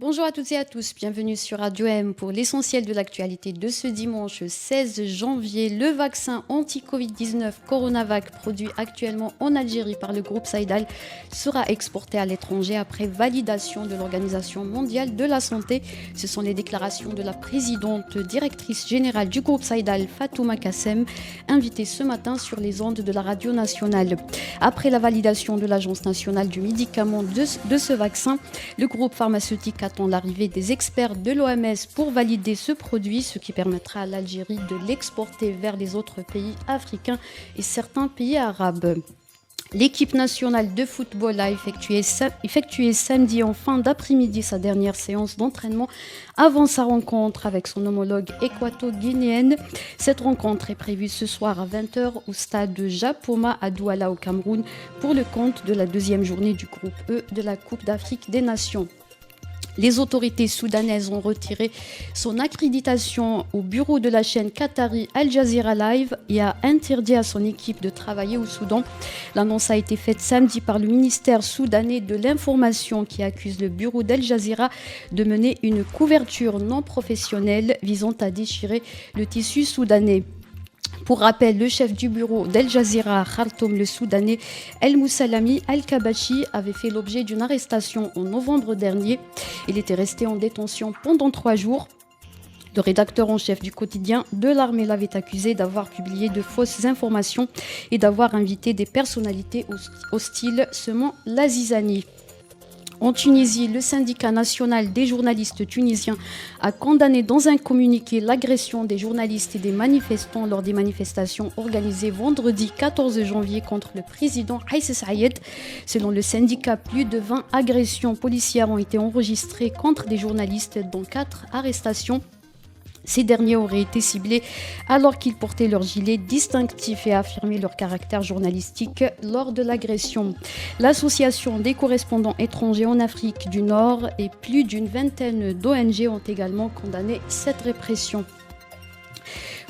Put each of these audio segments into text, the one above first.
Bonjour à toutes et à tous, bienvenue sur Radio M pour l'essentiel de l'actualité de ce dimanche 16 janvier. Le vaccin anti-Covid-19 Coronavac, produit actuellement en Algérie par le groupe Saïdal, sera exporté à l'étranger après validation de l'Organisation mondiale de la santé. Ce sont les déclarations de la présidente directrice générale du groupe Saïdal, Fatouma Kassem, invitée ce matin sur les ondes de la radio nationale. Après la validation de l'Agence nationale du médicament de ce vaccin, le groupe pharmaceutique attend l'arrivée des experts de l'OMS pour valider ce produit, ce qui permettra à l'Algérie de l'exporter vers les autres pays africains et certains pays arabes. L'équipe nationale de football a effectué samedi en fin d'après-midi sa dernière séance d'entraînement avant sa rencontre avec son homologue équato-guinéenne. Cette rencontre est prévue ce soir à 20h au stade Japoma à Douala au Cameroun pour le compte de la deuxième journée du groupe E de la Coupe d'Afrique des Nations. Les autorités soudanaises ont retiré son accréditation au bureau de la chaîne qatari Al Jazeera Live et a interdit à son équipe de travailler au Soudan. L'annonce a été faite samedi par le ministère soudanais de l'information qui accuse le bureau d'Al Jazeera de mener une couverture non professionnelle visant à déchirer le tissu soudanais. Pour rappel, le chef du bureau d'Al Jazeera à Khartoum, le Soudanais El Moussalami Al-Kabashi, avait fait l'objet d'une arrestation en novembre dernier. Il était resté en détention pendant 3 jours. Le rédacteur en chef du quotidien de l'armée l'avait accusé d'avoir publié de fausses informations et d'avoir invité des personnalités hostiles, semant la zizanie. En Tunisie, le syndicat national des journalistes tunisiens a condamné dans un communiqué l'agression des journalistes et des manifestants lors des manifestations organisées vendredi 14 janvier contre le président Haïs Saïed. Selon le syndicat, plus de 20 agressions policières ont été enregistrées contre des journalistes, dont 4 arrestations. Ces derniers auraient été ciblés alors qu'ils portaient leur gilet distinctif et affirmaient leur caractère journalistique lors de l'agression. L'association des correspondants étrangers en Afrique du Nord et plus d'une vingtaine d'ONG ont également condamné cette répression.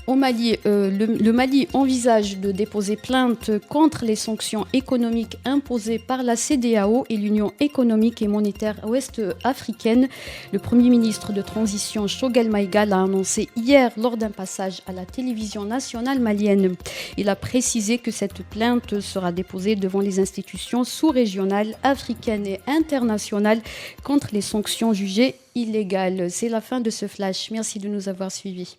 Au Mali, le Mali envisage de déposer plainte contre les sanctions économiques imposées par la CEDEAO et l'Union économique et monétaire ouest-africaine. Le Premier ministre de transition Choguel Maïga l'a annoncé hier lors d'un passage à la télévision nationale malienne. Il a précisé que cette plainte sera déposée devant les institutions sous-régionales, africaines et internationales contre les sanctions jugées illégales. C'est la fin de ce flash. Merci de nous avoir suivis.